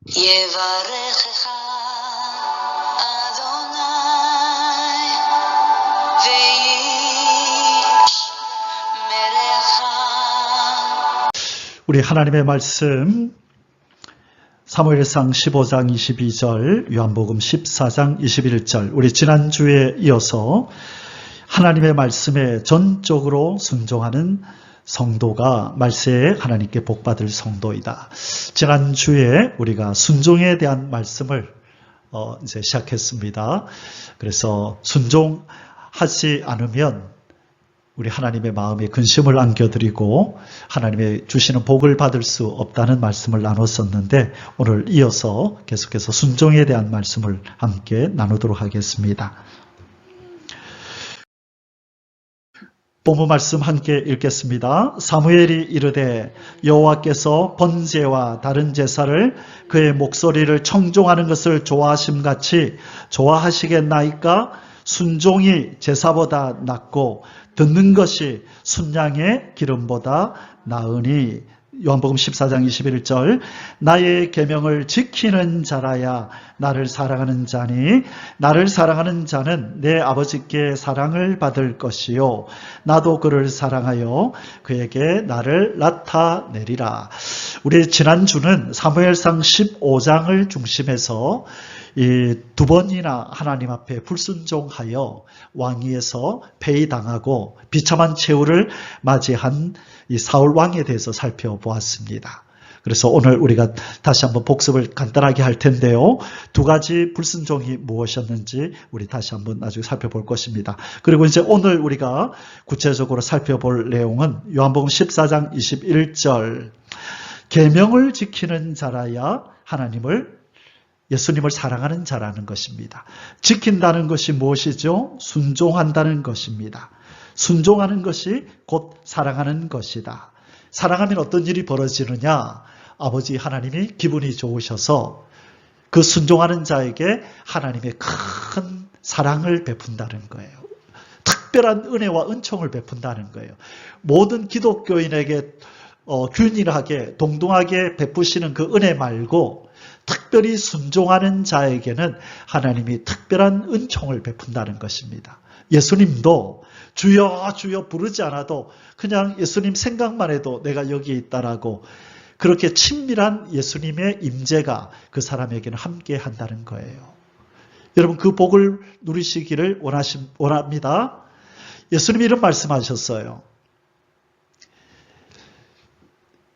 יברכך אדוני וישמרך. 우리 하나님의 말씀 사무엘상 15장 22절, 요한복음 14장 21절, 우리 지난주에 이어서 하나님의 말씀에 전적으로 순종하는 성도가 말세에 하나님께 복받을 성도이다. 지난주에 우리가 순종에 대한 말씀을 이제 시작했습니다. 그래서 순종하지 않으면 우리 하나님의 마음에 근심을 안겨드리고 하나님의 주시는 복을 받을 수 없다는 말씀을 나눴었는데, 오늘 이어서 계속해서 순종에 대한 말씀을 함께 나누도록 하겠습니다. 본문 말씀 함께 읽겠습니다. 사무엘이 이르되 여호와께서 번제와 다른 제사를 그의 목소리를 청종하는 것을 좋아하심같이 좋아하시겠나이까? 순종이 제사보다 낫고 듣는 것이 순양의 기름보다 나으니. 요한복음 14장 21절, 나의 계명을 지키는 자라야 나를 사랑하는 자니 나를 사랑하는 자는 내 아버지께 사랑을 받을 것이요 나도 그를 사랑하여 그에게 나를 나타내리라. 우리 지난주는 사무엘상 15장을 중심해서 이 두 번이나 하나님 앞에 불순종하여 왕위에서 폐위당하고 비참한 최후를 맞이한 이 사울 왕에 대해서 살펴보았습니다. 그래서 오늘 우리가 다시 한번 복습을 간단하게 할 텐데요. 두 가지 불순종이 무엇이었는지 우리 다시 한번 나중에 살펴볼 것입니다. 그리고 이제 오늘 우리가 구체적으로 살펴볼 내용은 요한복음 14장 21절, 계명을 지키는 자라야 예수님을 사랑하는 자라는 것입니다. 지킨다는 것이 무엇이죠? 순종한다는 것입니다. 순종하는 것이 곧 사랑하는 것이다. 사랑하면 어떤 일이 벌어지느냐? 아버지 하나님이 기분이 좋으셔서 그 순종하는 자에게 하나님의 큰 사랑을 베푼다는 거예요. 특별한 은혜와 은총을 베푼다는 거예요. 모든 기독교인에게 균일하게 동등하게 베푸시는 그 은혜 말고 특별히 순종하는 자에게는 하나님이 특별한 은총을 베푼다는 것입니다. 예수님도 주여 주여 부르지 않아도 그냥 예수님 생각만 해도 내가 여기 있다라고 그렇게 친밀한 예수님의 임재가 그 사람에게는 함께 한다는 거예요. 여러분, 그 복을 누리시기를 원합니다. 예수님이 이런 말씀하셨어요.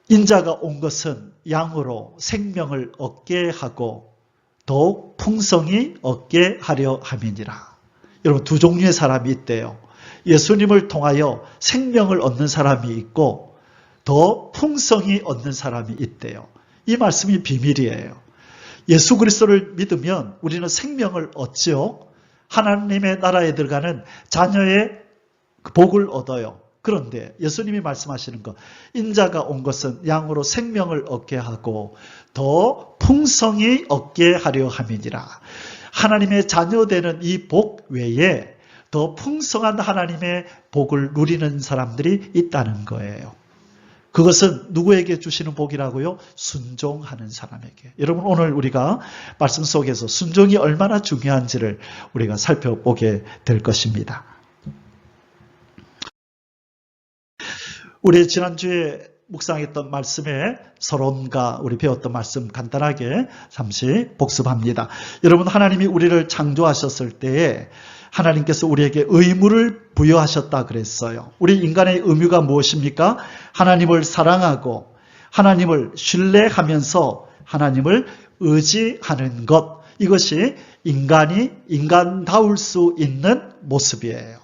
인자가 온 것은 양으로 생명을 얻게 하고 더욱 풍성히 얻게 하려 함이니라. 여러분, 두 종류의 사람이 있대요. 예수님을 통하여 생명을 얻는 사람이 있고 더 풍성히 얻는 사람이 있대요. 이 말씀이 비밀이에요. 예수 그리스도를 믿으면 우리는 생명을 얻지요. 하나님의 나라에 들어가는 자녀의 복을 얻어요. 그런데 예수님이 말씀하시는 것, 인자가 온 것은 양으로 생명을 얻게 하고 더 풍성히 얻게 하려 함이니라. 하나님의 자녀되는 이 복 외에 더 풍성한 하나님의 복을 누리는 사람들이 있다는 거예요. 그것은 누구에게 주시는 복이라고요? 순종하는 사람에게. 여러분, 오늘 우리가 말씀 속에서 순종이 얼마나 중요한지를 우리가 살펴보게 될 것입니다. 우리 지난주에 묵상했던 말씀에 서론과 우리 배웠던 말씀 간단하게 잠시 복습합니다. 여러분, 하나님이 우리를 창조하셨을 때에 하나님께서 우리에게 의무를 부여하셨다 그랬어요. 우리 인간의 의무가 무엇입니까? 하나님을 사랑하고 하나님을 신뢰하면서 하나님을 의지하는 것. 이것이 인간이 인간다울 수 있는 모습이에요.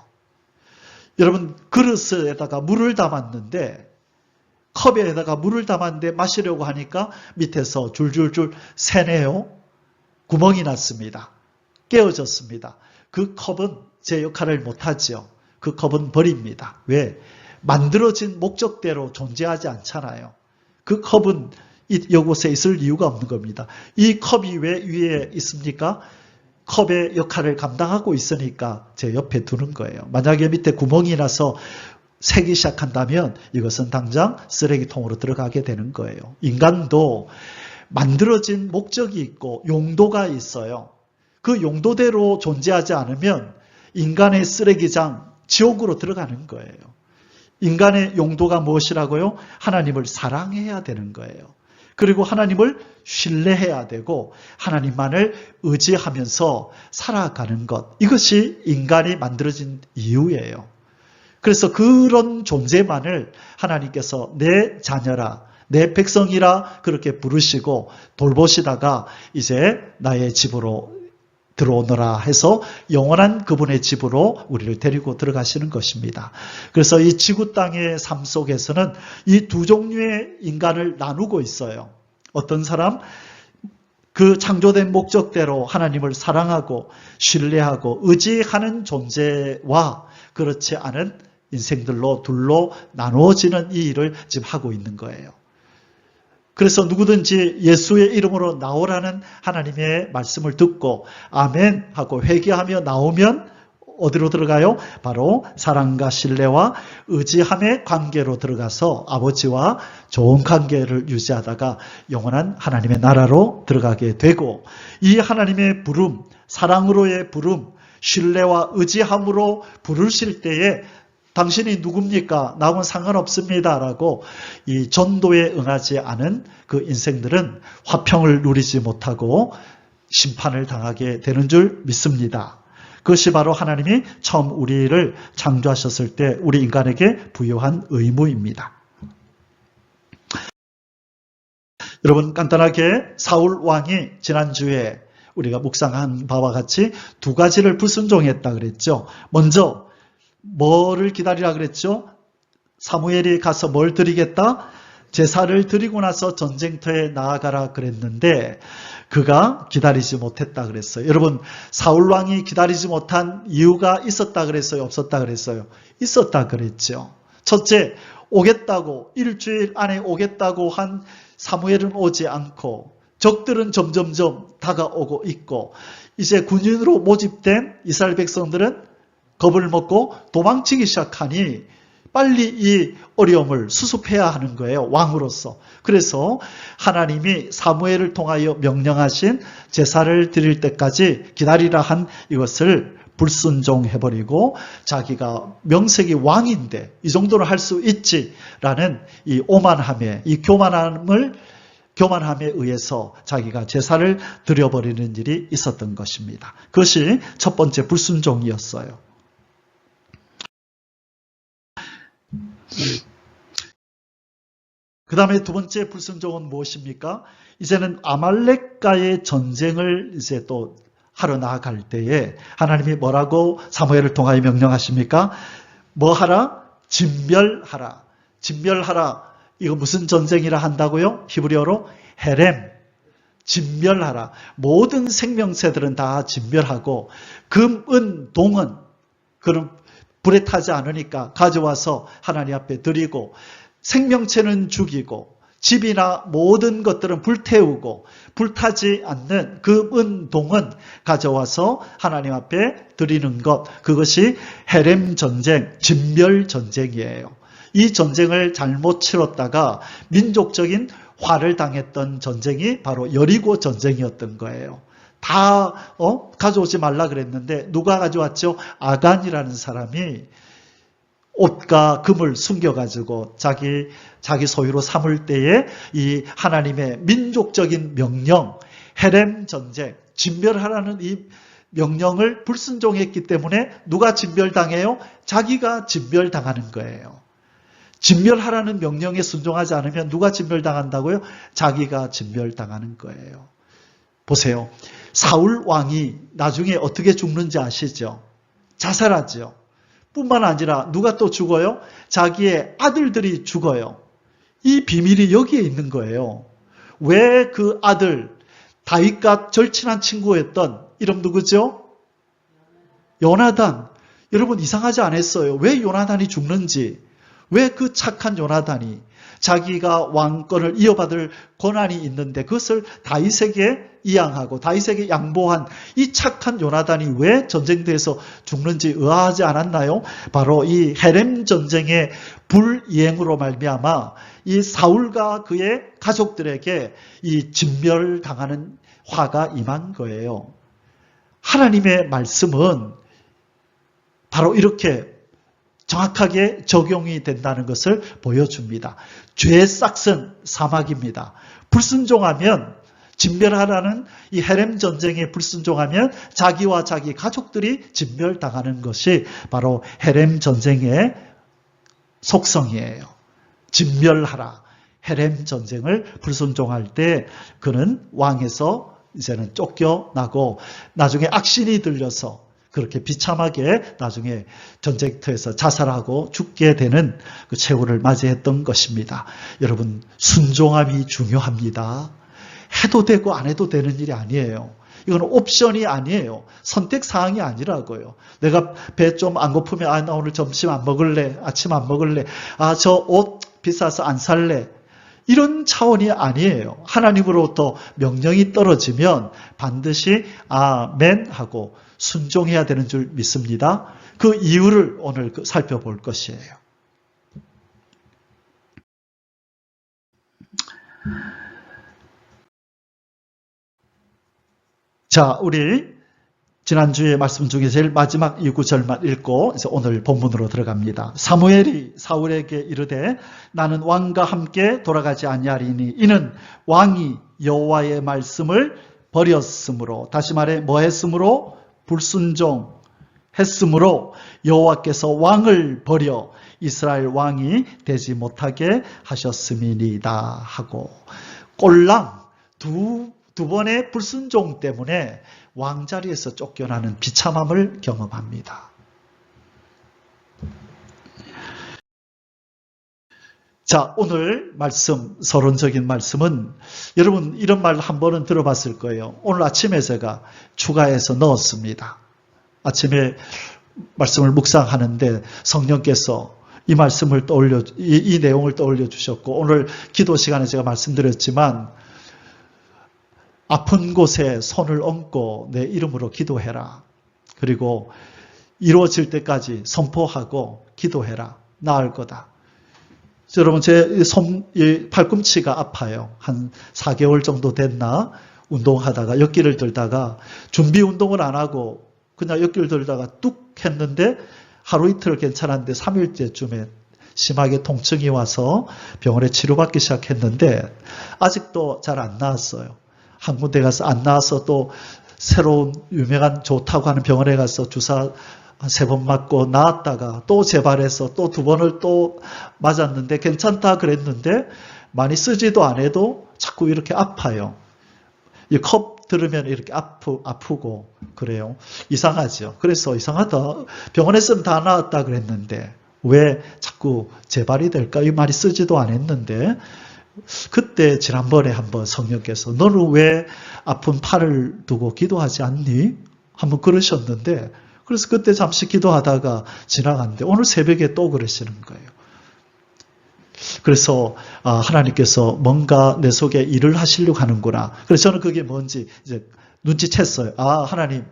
여러분, 그릇에다가 물을 담았는데 컵에다가 물을 담았는데 마시려고 하니까 밑에서 줄줄줄 새네요. 구멍이 났습니다. 깨어졌습니다. 그 컵은 제 역할을 못하죠. 그 컵은 버립니다. 왜? 만들어진 목적대로 존재하지 않잖아요. 그 컵은 이곳에 있을 이유가 없는 겁니다. 이 컵이 왜 위에 있습니까? 컵의 역할을 감당하고 있으니까 제 옆에 두는 거예요. 만약에 밑에 구멍이 나서 새기 시작한다면 이것은 당장 쓰레기통으로 들어가게 되는 거예요. 인간도 만들어진 목적이 있고 용도가 있어요. 그 용도대로 존재하지 않으면 인간의 쓰레기장, 지옥으로 들어가는 거예요. 인간의 용도가 무엇이라고요? 하나님을 사랑해야 되는 거예요. 그리고 하나님을 신뢰해야 되고 하나님만을 의지하면서 살아가는 것. 이것이 인간이 만들어진 이유예요. 그래서 그런 존재만을 하나님께서 내 자녀라, 내 백성이라 그렇게 부르시고 돌보시다가 이제 나의 집으로 들어오너라 해서 영원한 그분의 집으로 우리를 데리고 들어가시는 것입니다. 그래서 이 지구 땅의 삶 속에서는 이 두 종류의 인간을 나누고 있어요. 어떤 사람, 그 창조된 목적대로 하나님을 사랑하고 신뢰하고 의지하는 존재와 그렇지 않은 인생들로 둘로 나누어지는 이 일을 지금 하고 있는 거예요. 그래서 누구든지 예수의 이름으로 나오라는 하나님의 말씀을 듣고 아멘 하고 회개하며 나오면 어디로 들어가요? 바로 사랑과 신뢰와 의지함의 관계로 들어가서 아버지와 좋은 관계를 유지하다가 영원한 하나님의 나라로 들어가게 되고, 이 하나님의 부름, 사랑으로의 부름, 신뢰와 의지함으로 부르실 때에 당신이 누굽니까? 나하고는 상관없습니다. 라고 이 전도에 응하지 않은 그 인생들은 화평을 누리지 못하고 심판을 당하게 되는 줄 믿습니다. 그것이 바로 하나님이 처음 우리를 창조하셨을 때 우리 인간에게 부여한 의무입니다. 여러분, 간단하게 사울 왕이 지난주에 우리가 묵상한 바와 같이 두 가지를 불순종했다 그랬죠. 먼저 뭐를 기다리라 그랬죠? 사무엘이 가서 뭘 드리겠다? 제사를 드리고 나서 전쟁터에 나아가라 그랬는데 그가 기다리지 못했다 그랬어요. 여러분, 사울왕이 기다리지 못한 이유가 있었다 그랬어요? 없었다 그랬어요? 있었다 그랬죠. 첫째, 오겠다고, 일주일 안에 오겠다고 한 사무엘은 오지 않고 적들은 점점점 다가오고 있고 이제 군인으로 모집된 이스라엘 백성들은 겁을 먹고 도망치기 시작하니 빨리 이 어려움을 수습해야 하는 거예요. 왕으로서. 그래서 하나님이 사무엘을 통하여 명령하신 제사를 드릴 때까지 기다리라 한 이것을 불순종해버리고 자기가 명색이 왕인데 이 정도는 할 수 있지라는 이 오만함에, 이 교만함에 의해서 자기가 제사를 드려버리는 일이 있었던 것입니다. 그것이 첫 번째 불순종이었어요. 그 다음에 두 번째 불순종은 무엇입니까? 이제는 아말렉과의 전쟁을 이제 또 하러 나아갈 때에 하나님이 뭐라고 사무엘을 통하여 명령하십니까? 뭐 하라? 진멸하라. 진멸하라. 이거 무슨 전쟁이라 한다고요? 히브리어로 헤렘. 진멸하라. 모든 생명체들은 다 진멸하고 금, 은, 동은 그런 불에 타지 않으니까 가져와서 하나님 앞에 드리고 생명체는 죽이고 집이나 모든 것들은 불태우고 불타지 않는 그 은동은 가져와서 하나님 앞에 드리는 것, 그것이 헤렘 전쟁, 진멸 전쟁이에요. 이 전쟁을 잘못 치렀다가 민족적인 화를 당했던 전쟁이 바로 여리고 전쟁이었던 거예요. 다 가져오지 말라 그랬는데 누가 가져왔죠? 아간이라는 사람이 옷과 금을 숨겨가지고 자기 소유로 삼을 때에 이 하나님의 민족적인 명령, 헤렘 전쟁, 진멸하라는 이 명령을 불순종했기 때문에 누가 진멸당해요? 자기가 진멸당하는 거예요. 진멸하라는 명령에 순종하지 않으면 누가 진멸당한다고요? 자기가 진멸당하는 거예요. 보세요. 사울 왕이 나중에 어떻게 죽는지 아시죠? 자살하죠. 뿐만 아니라 누가 또 죽어요? 자기의 아들들이 죽어요. 이 비밀이 여기에 있는 거예요. 왜 그 아들, 다윗과 절친한 친구였던 이름 누구죠? 요나단. 여러분 이상하지 않았어요? 왜 요나단이 죽는지. 왜 그 착한 요나단이 자기가 왕권을 이어받을 권한이 있는데 그것을 다윗에게 이양하고 다윗에게 양보한 이 착한 요나단이 왜 전쟁터에서 죽는지 의아하지 않았나요? 바로 이 헤렘 전쟁의 불이행으로 말미암아 이 사울과 그의 가족들에게 이 진멸당하는 화가 임한 거예요. 하나님의 말씀은 바로 이렇게 정확하게 적용이 된다는 것을 보여줍니다. 죄의 싹은 사막입니다. 불순종하면 진멸하라는 이 헤렘 전쟁에 불순종하면 자기와 자기 가족들이 진멸당하는 것이 바로 헤렘 전쟁의 속성이에요. 진멸하라. 헤렘 전쟁을 불순종할 때 그는 왕에서 이제는 쫓겨나고 나중에 악신이 들려서 그렇게 비참하게 나중에 전쟁터에서 자살하고 죽게 되는 그 최후를 맞이했던 것입니다. 여러분, 순종함이 중요합니다. 해도 되고 안 해도 되는 일이 아니에요. 이건 옵션이 아니에요. 선택사항이 아니라고요. 내가 배 좀 안 고프면 나 오늘 점심 안 먹을래. 아침 안 먹을래. 저 옷 비싸서 안 살래. 이런 차원이 아니에요. 하나님으로부터 명령이 떨어지면 반드시 아멘 하고 순종해야 되는 줄 믿습니다. 그 이유를 오늘 살펴볼 것이에요. 자, 우리 지난주에 말씀 중에 제일 마지막 2구절만 읽고 이제 오늘 본문으로 들어갑니다. 사무엘이 사울에게 이르되 나는 왕과 함께 돌아가지 아니하리니 이는 왕이 여호와의 말씀을 버렸으므로, 다시 말해 뭐 했으므로? 불순종했으므로 여호와께서 왕을 버려 이스라엘 왕이 되지 못하게 하셨음이니이다 하고, 꼴랑 두 번의 불순종 때문에 왕자리에서 쫓겨나는 비참함을 경험합니다. 자, 오늘 말씀, 서론적인 말씀은 여러분 이런 말 한 번은 들어봤을 거예요. 오늘 아침에 제가 추가해서 넣었습니다. 아침에 말씀을 묵상하는데 성령께서 이 말씀을 이 내용을 떠올려 주셨고, 오늘 기도 시간에 제가 말씀드렸지만 아픈 곳에 손을 얹고 내 이름으로 기도해라. 그리고 이루어질 때까지 선포하고 기도해라. 나을 거다. 여러분, 제 팔꿈치가 아파요. 한 4개월 정도 됐나? 운동하다가 역기를 들다가 준비 운동을 안 하고 그냥 역기를 들다가 뚝 했는데 하루 이틀 괜찮았는데 3일째쯤에 심하게 통증이 와서 병원에 치료받기 시작했는데 아직도 잘 안 나았어요. 한 군데 가서 안 나와서 또 새로운 유명한 좋다고 하는 병원에 가서 주사 3번 맞고 나왔다가 또 재발해서 또 2번을 또 맞았는데 괜찮다 그랬는데 많이 쓰지도 안 해도 자꾸 이렇게 아파요. 이 컵 들으면 이렇게 아프고 그래요. 이상하죠. 그래서 이상하다. 병원에서는 다 나았다 그랬는데 왜 자꾸 재발이 될까? 이 말이 쓰지도 않았는데 그때 지난번에 한번 성령께서 너는 왜 아픈 팔을 두고 기도하지 않니? 한번 그러셨는데, 그래서 그때 잠시 기도하다가 지나갔는데 오늘 새벽에 또 그러시는 거예요. 그래서 하나님께서 뭔가 내 속에 일을 하시려고 하는구나. 그래서 저는 그게 뭔지 이제 눈치챘어요. 하나님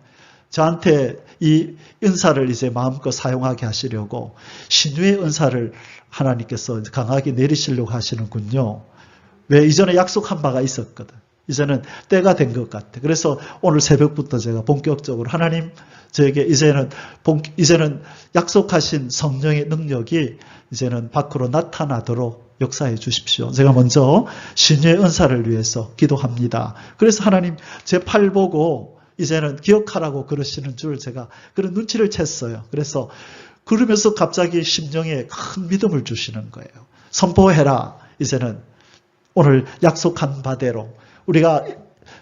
저한테 이 은사를 이제 마음껏 사용하게 하시려고 신유의 은사를 하나님께서 강하게 내리시려고 하시는군요. 왜? 이전에 약속한 바가 있었거든. 이제는 때가 된 것 같아. 그래서 오늘 새벽부터 제가 본격적으로 하나님 저에게 이제는 약속하신 성령의 능력이 이제는 밖으로 나타나도록 역사해 주십시오. 제가 먼저 신유의 은사를 위해서 기도합니다. 그래서 하나님 제 팔 보고 이제는 기억하라고 그러시는 줄 제가 그런 눈치를 챘어요. 그래서 그러면서 갑자기 심령에 큰 믿음을 주시는 거예요. 선포해라. 이제는 오늘 약속한 바대로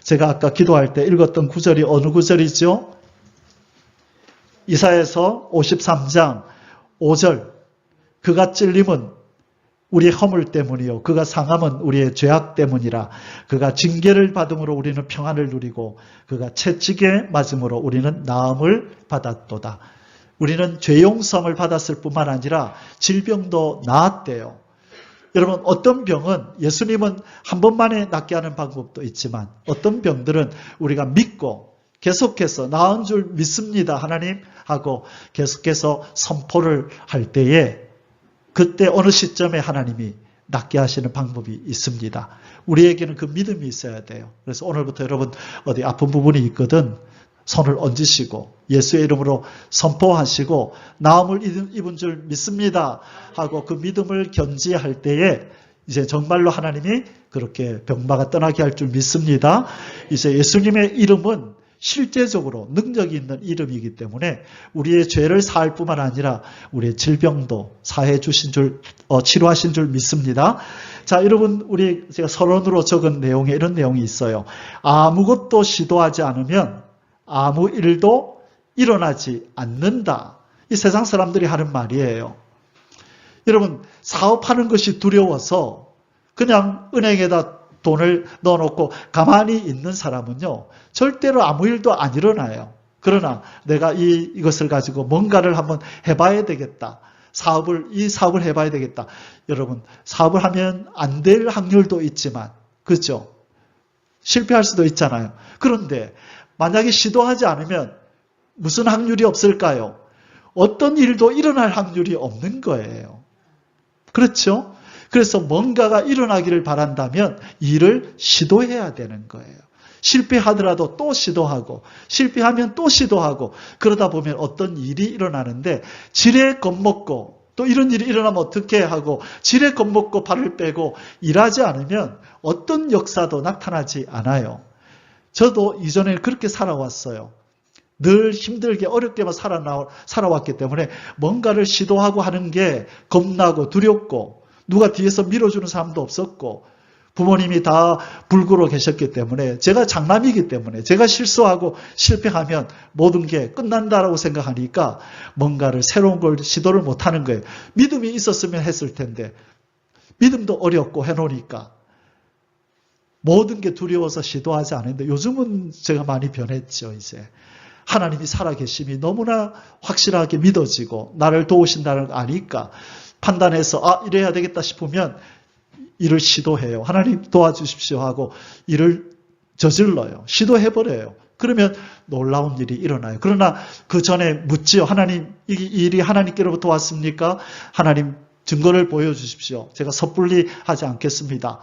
제가 아까 기도할 때 읽었던 구절이 어느 구절이죠? 이사야서 53장 5절. 그가 찔림은 우리의 허물 때문이요 그가 상함은 우리의 죄악 때문이라. 그가 징계를 받음으로 우리는 평안을 누리고 그가 채찍에 맞음으로 우리는 나음을 받았도다. 우리는 죄 용서함을 받았을 뿐만 아니라 질병도 나았대요. 여러분 어떤 병은 예수님은 한 번만에 낫게 하는 방법도 있지만 어떤 병들은 우리가 믿고 계속해서 나은 줄 믿습니다 하나님 하고 계속해서 선포를 할 때에 그때 어느 시점에 하나님이 낫게 하시는 방법이 있습니다. 우리에게는 그 믿음이 있어야 돼요. 그래서 오늘부터 여러분 어디 아픈 부분이 있거든 손을 얹으시고 예수의 이름으로 선포하시고 나음을 입은 줄 믿습니다 하고 그 믿음을 견지할 때에 이제 정말로 하나님이 그렇게 병마가 떠나게 할 줄 믿습니다. 이제 예수님의 이름은 실제적으로 능력이 있는 이름이기 때문에 우리의 죄를 사할 뿐만 아니라 우리의 질병도 사해 주신 줄, 치료하신 줄 믿습니다. 자, 여러분, 제가 서론으로 적은 내용에 이런 내용이 있어요. 아무것도 시도하지 않으면 아무 일도 일어나지 않는다. 이 세상 사람들이 하는 말이에요. 여러분, 사업하는 것이 두려워서 그냥 은행에다 돈을 넣어놓고 가만히 있는 사람은요, 절대로 아무 일도 안 일어나요. 그러나 내가 이것을 가지고 뭔가를 한번 해봐야 되겠다. 이 사업을 해봐야 되겠다. 여러분, 사업을 하면 안 될 확률도 있지만, 그렇죠? 실패할 수도 있잖아요. 그런데 만약에 시도하지 않으면 무슨 확률이 없을까요? 어떤 일도 일어날 확률이 없는 거예요. 그렇죠? 그래서 뭔가가 일어나기를 바란다면 일을 시도해야 되는 거예요. 실패하더라도 또 시도하고 실패하면 또 시도하고 그러다 보면 어떤 일이 일어나는데 지레 겁먹고 또 이런 일이 일어나면 어떻게 하고 지레 겁먹고 발을 빼고 일하지 않으면 어떤 역사도 나타나지 않아요. 저도 이전에 그렇게 살아왔어요. 늘 힘들게 어렵게만 살아왔기 때문에 뭔가를 시도하고 하는 게 겁나고 두렵고 누가 뒤에서 밀어주는 사람도 없었고 부모님이 다 불구로 계셨기 때문에 제가 장남이기 때문에 제가 실수하고 실패하면 모든 게 끝난다라고 생각하니까 뭔가를 새로운 걸 시도를 못하는 거예요. 믿음이 있었으면 했을 텐데 믿음도 어렵고 해놓으니까 모든 게 두려워서 시도하지 않는데 요즘은 제가 많이 변했죠. 이제 하나님이 살아계심이 너무나 확실하게 믿어지고 나를 도우신다는 걸 아니까 판단해서 이래야 되겠다 싶으면 일을 시도해요. 하나님 도와주십시오 하고 일을 저질러요. 시도해버려요. 그러면 놀라운 일이 일어나요. 그러나 그 전에 묻지요. 하나님, 이 일이 하나님께로부터 왔습니까? 하나님 증거를 보여주십시오. 제가 섣불리 하지 않겠습니다.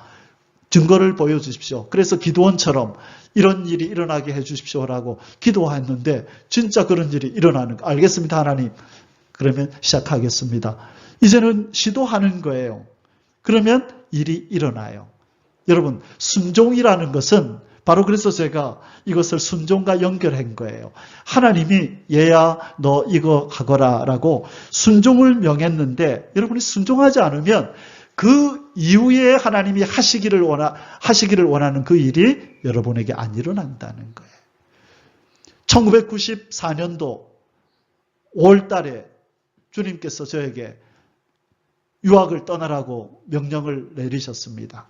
증거를 보여주십시오. 그래서 기도원처럼 이런 일이 일어나게 해주십시오라고 기도했는데 진짜 그런 일이 일어나는 거 알겠습니다 하나님. 그러면 시작하겠습니다. 이제는 시도하는 거예요. 그러면 일이 일어나요. 여러분 순종이라는 것은 바로 그래서 제가 이것을 순종과 연결한 거예요. 하나님이 얘야 너 이거 하거라 라고 순종을 명했는데 여러분이 순종하지 않으면 그 이후에 하나님이 하시기를 원하는 그 일이 여러분에게 안 일어난다는 거예요. 1994년도 5월 달에 주님께서 저에게 유학을 떠나라고 명령을 내리셨습니다.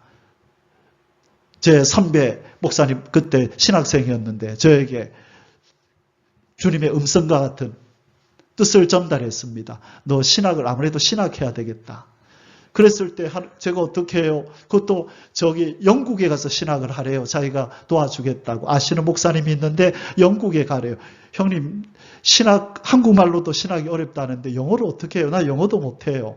제 선배 목사님 그때 신학생이었는데 저에게 주님의 음성과 같은 뜻을 전달했습니다. 너 신학을 아무래도 신학해야 되겠다. 그랬을 때 제가 어떻게 해요? 그것도 영국에 가서 신학을 하래요. 자기가 도와주겠다고. 아시는 목사님이 있는데 영국에 가래요. 형님 한국말로도 신학이 어렵다는데 영어로 어떻게 해요? 나 영어도 못해요.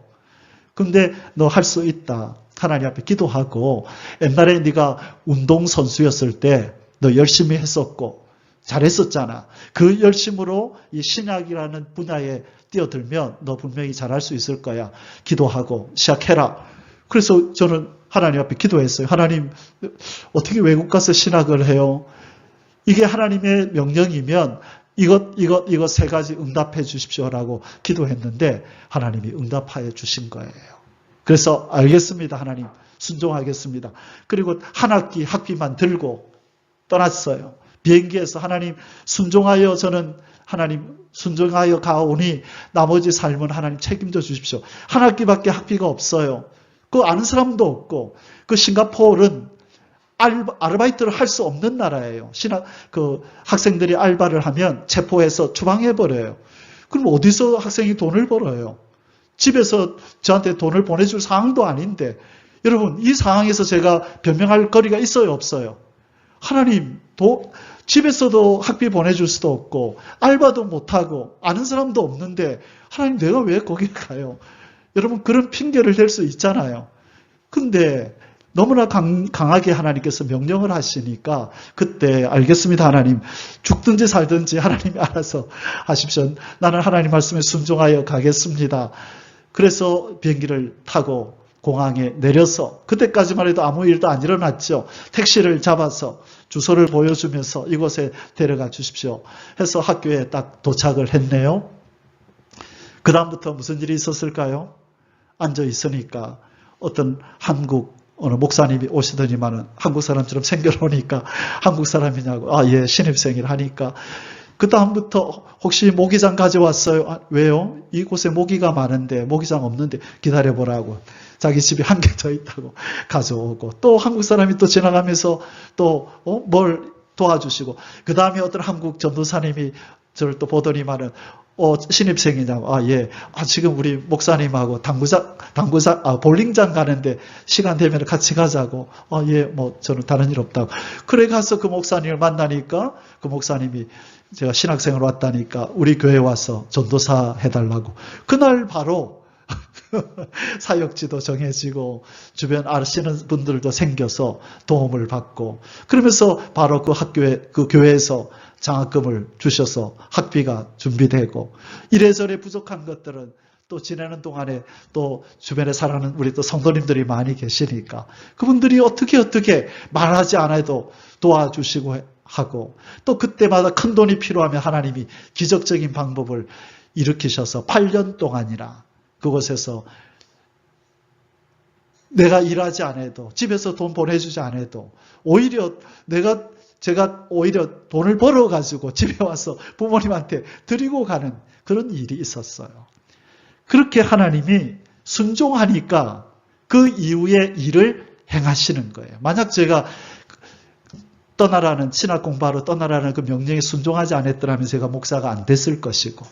근데 너 할 수 있다. 하나님 앞에 기도하고 옛날에 네가 운동선수였을 때 너 열심히 했었고 잘했었잖아. 그 열심으로 이 신학이라는 분야에 뛰어들면 너 분명히 잘할 수 있을 거야. 기도하고 시작해라. 그래서 저는 하나님 앞에 기도했어요. 하나님 어떻게 외국 가서 신학을 해요? 이게 하나님의 명령이면 이것 세 가지 응답해 주십시오라고 기도했는데 하나님이 응답하여 주신 거예요. 그래서 알겠습니다. 하나님 순종하겠습니다. 그리고 한 학기 학비만 들고 떠났어요. 비행기에서 하나님 순종하여 저는 하나님 순종하여 가오니 나머지 삶은 하나님 책임져 주십시오. 한 학기밖에 학비가 없어요. 그 아는 사람도 없고 그 싱가포르는 아르바이트를 할 수 없는 나라예요. 학생들이 알바를 하면 체포해서 추방해버려요. 그럼 어디서 학생이 돈을 벌어요? 집에서 저한테 돈을 보내줄 상황도 아닌데 여러분 이 상황에서 제가 변명할 거리가 있어요 없어요? 하나님 집에서도 학비 보내줄 수도 없고 알바도 못하고 아는 사람도 없는데 하나님 내가 왜 거기 가요? 여러분 그런 핑계를 댈 수 있잖아요. 근데 너무나 강하게 하나님께서 명령을 하시니까 그때 알겠습니다 하나님 죽든지 살든지 하나님이 알아서 하십시오. 나는 하나님 말씀에 순종하여 가겠습니다. 그래서 비행기를 타고 공항에 내려서 그때까지만 해도 아무 일도 안 일어났죠. 택시를 잡아서 주소를 보여주면서 이곳에 데려가 주십시오 해서 학교에 딱 도착을 했네요. 그 다음부터 무슨 일이 있었을까요? 앉아 있으니까 어떤 어느 목사님이 오시더니만은 한국 사람처럼 생겨놓으니까 한국 사람이냐고 예 신입생이라 하니까 그 다음부터 혹시 모기장 가져왔어요? 왜요? 이곳에 모기가 많은데 모기장 없는데 기다려보라고 자기 집에 한 개 더 있다고 가져오고 또 한국 사람이 또 지나가면서 또 뭘 도와주시고 그 다음에 어떤 한국 전도사님이 저를 또 보더니만은 신입생이냐고 예 지금 우리 목사님하고 볼링장 가는데 시간 되면 같이 가자고 예 뭐 저는 다른 일 없다고 그래 가서 그 목사님을 만나니까 그 목사님이 제가 신학생으로 왔다니까 우리 교회 와서 전도사 해달라고 그날 바로 사역지도 정해지고 주변 아시는 분들도 생겨서 도움을 받고 그러면서 바로 그 교회에서 장학금을 주셔서 학비가 준비되고 이래저래 부족한 것들은 또 지내는 동안에 또 주변에 살아가는 우리 또 성도님들이 많이 계시니까 그분들이 어떻게 말하지 않아도 도와주시고 하고 또 그때마다 큰 돈이 필요하면 하나님이 기적적인 방법을 일으키셔서 8년 동안이나 그곳에서 내가 일하지 않아도 집에서 돈 보내주지 않아도 오히려 제가 오히려 돈을 벌어가지고 집에 와서 부모님한테 드리고 가는 그런 일이 있었어요. 그렇게 하나님이 순종하니까 그 이후에 일을 행하시는 거예요. 만약 제가 신학 공부하러 떠나라는 그 명령에 순종하지 않았더라면 제가 목사가 안 됐을 것이고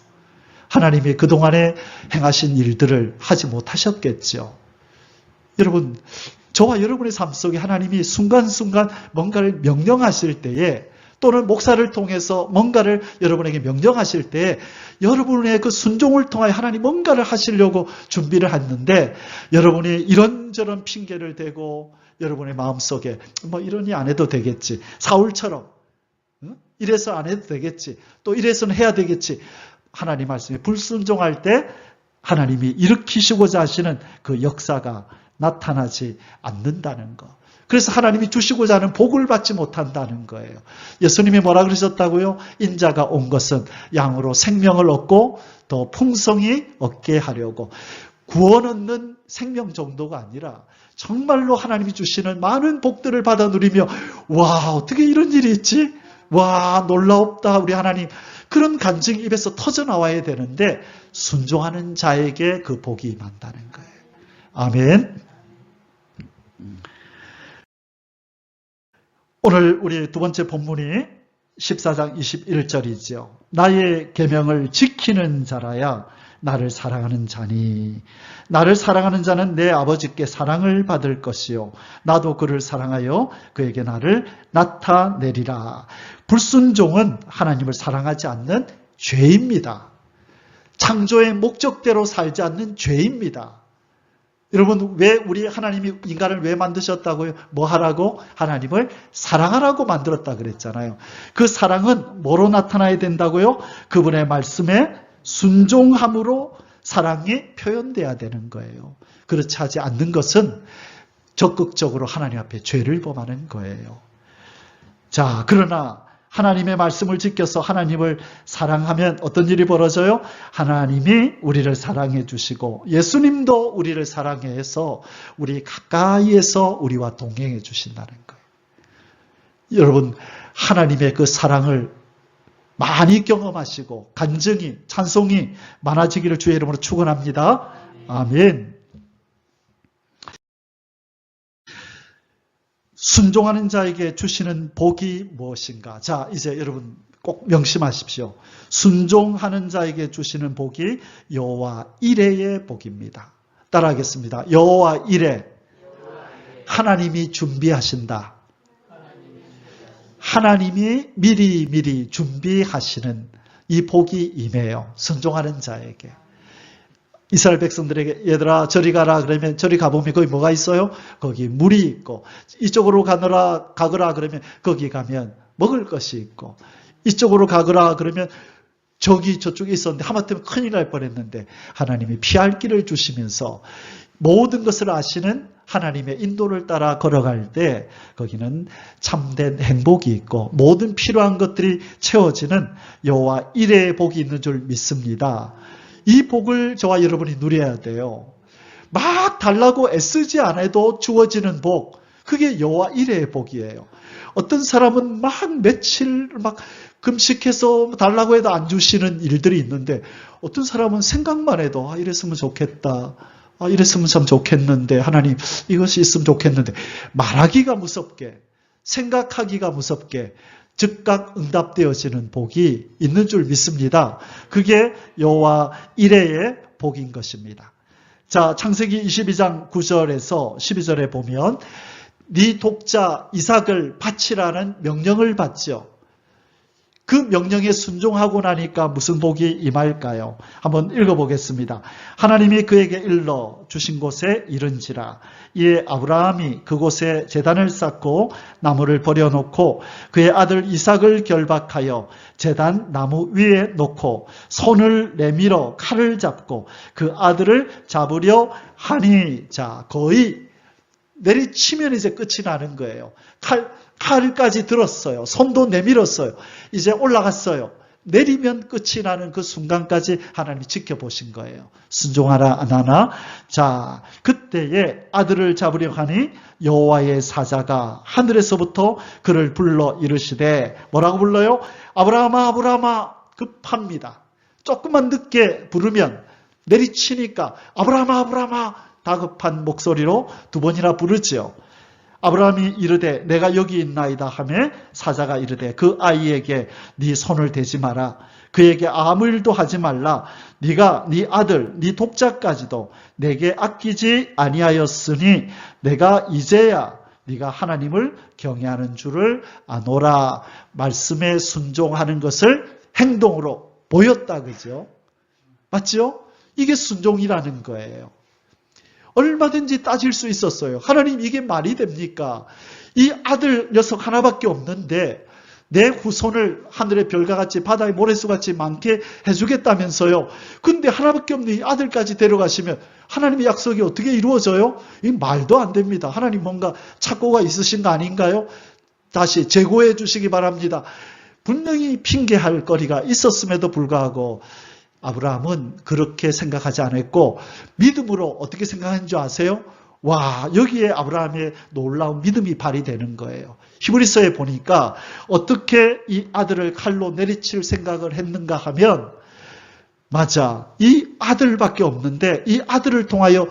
하나님이 그동안에 행하신 일들을 하지 못하셨겠죠. 여러분, 저와 여러분의 삶 속에 하나님이 순간순간 뭔가를 명령하실 때에 또는 목사를 통해서 뭔가를 여러분에게 명령하실 때에 여러분의 그 순종을 통하여 하나님 뭔가를 하시려고 준비를 했는데 여러분이 이런저런 핑계를 대고 여러분의 마음속에 뭐 이러니 안 해도 되겠지. 사울처럼 이래서 안 해도 되겠지. 또 이래서는 해야 되겠지. 하나님 말씀에 불순종할 때 하나님이 일으키시고자 하시는 그 역사가 나타나지 않는다는 것. 그래서 하나님이 주시고자 하는 복을 받지 못한다는 거예요. 예수님이 뭐라 그러셨다고요? 인자가 온 것은 양으로 생명을 얻고 더 풍성히 얻게 하려고. 구원 얻는 생명 정도가 아니라 정말로 하나님이 주시는 많은 복들을 받아 누리며 와 어떻게 이런 일이 있지? 와 놀라웠다 우리 하나님. 그런 간증이 입에서 터져나와야 되는데 순종하는 자에게 그 복이 임한다는 거예요. 아멘. 오늘 우리 두 번째 본문이 14장 21절이죠. 나의 계명을 지키는 자라야 나를 사랑하는 자니 나를 사랑하는 자는 내 아버지께 사랑을 받을 것이요 나도 그를 사랑하여 그에게 나를 나타내리라. 불순종은 하나님을 사랑하지 않는 죄입니다. 창조의 목적대로 살지 않는 죄입니다. 여러분 왜 우리 하나님이 인간을 왜 만드셨다고요? 뭐 하라고? 하나님을 사랑하라고 만들었다 그랬잖아요. 그 사랑은 뭐로 나타나야 된다고요? 그분의 말씀에 순종함으로 사랑이 표현돼야 되는 거예요. 그렇지 하지 않는 것은 적극적으로 하나님 앞에 죄를 범하는 거예요. 자, 그러나 하나님의 말씀을 지켜서 하나님을 사랑하면 어떤 일이 벌어져요? 하나님이 우리를 사랑해 주시고 예수님도 우리를 사랑해서 우리 가까이에서 우리와 동행해 주신다는 거예요. 여러분 하나님의 그 사랑을 많이 경험하시고 간증이 찬송이 많아지기를 주의 이름으로 축원합니다. 아멘. 순종하는 자에게 주시는 복이 무엇인가? 자, 이제 여러분 꼭 명심하십시오. 순종하는 자에게 주시는 복이 여호와 이레의 복입니다. 따라하겠습니다. 여호와 이레. 하나님이 준비하신다. 하나님이 미리 준비하시는 이 복이 임해요. 순종하는 자에게. 이스라엘 백성들에게 얘들아 저리 가라 그러면 저리 가보면 거기 뭐가 있어요? 거기 물이 있고, 이쪽으로 가거라 그러면 거기 가면 먹을 것이 있고, 이쪽으로 가거라 그러면 저쪽에 있었는데 하마터면 큰일 날 뻔했는데 하나님이 피할 길을 주시면서 모든 것을 아시는 하나님의 인도를 따라 걸어갈 때 거기는 참된 행복이 있고 모든 필요한 것들이 채워지는 여호와 이레의 복이 있는 줄 믿습니다. 이 복을 저와 여러분이 누려야 돼요. 막 달라고 애쓰지 않아도 주어지는 복, 그게 여호와 이레의 복이에요. 어떤 사람은 막 며칠 막 금식해서 달라고 해도 안 주시는 일들이 있는데, 어떤 사람은 생각만 해도 이랬으면 좋겠다, 이랬으면 참 좋겠는데, 하나님 이것이 있으면 좋겠는데, 말하기가 무섭게, 생각하기가 무섭게 즉각 응답되어지는 복이 있는 줄 믿습니다. 그게 여호와 이레의 복인 것입니다. 자, 창세기 22장 9절에서 12절에 보면 네 독자 이삭을 바치라는 명령을 받죠. 그 명령에 순종하고 나니까 무슨 복이 임할까요? 한번 읽어보겠습니다. 하나님이 그에게 일러 주신 곳에 이른지라. 이에 아브라함이 그곳에 제단을 쌓고 나무를 버려놓고 그의 아들 이삭을 결박하여 제단 나무 위에 놓고 손을 내밀어 칼을 잡고 그 아들을 잡으려 하니, 자, 거의 내리치면 이제 끝이 나는 거예요. 칼까지 들었어요. 손도 내밀었어요. 이제 올라갔어요. 내리면 끝이 나는 그 순간까지 하나님이 지켜보신 거예요. 순종하라 안 하나? 자, 그때에 아들을 잡으려 하니 여호와의 사자가 하늘에서부터 그를 불러 이르시되, 뭐라고 불러요? 아브라함아 아브라함아. 급합니다. 조금만 늦게 부르면 내리치니까 아브라함아 아브라함아 다급한 목소리로 두 번이나 부르지요. 아브라함이 이르되 내가 여기 있나이다 하매 사자가 이르되 그 아이에게 네 손을 대지 마라. 그에게 아무 일도 하지 말라. 네가 네 아들 네 독자까지도 내게 아끼지 아니하였으니 내가 이제야 네가 하나님을 경외하는 줄을 아노라. 말씀에 순종하는 것을 행동으로 보였다. 그죠? 맞죠? 이게 순종이라는 거예요. 얼마든지 따질 수 있었어요. 하나님 이게 말이 됩니까? 이 아들 녀석 하나밖에 없는데 내 후손을 하늘의 별과 같이 바다의 모래수같이 많게 해주겠다면서요. 근데 하나밖에 없는 이 아들까지 데려가시면 하나님의 약속이 어떻게 이루어져요? 이 말도 안 됩니다. 하나님 뭔가 착오가 있으신 거 아닌가요? 다시 재고해 주시기 바랍니다. 분명히 핑계할 거리가 있었음에도 불구하고 아브라함은 그렇게 생각하지 않았고 믿음으로 어떻게 생각하는 줄 아세요? 와, 여기에 아브라함의 놀라운 믿음이 발휘되는 거예요. 히브리서에 보니까 어떻게 이 아들을 칼로 내리칠 생각을 했는가 하면, 맞아, 이 아들밖에 없는데 이 아들을 통하여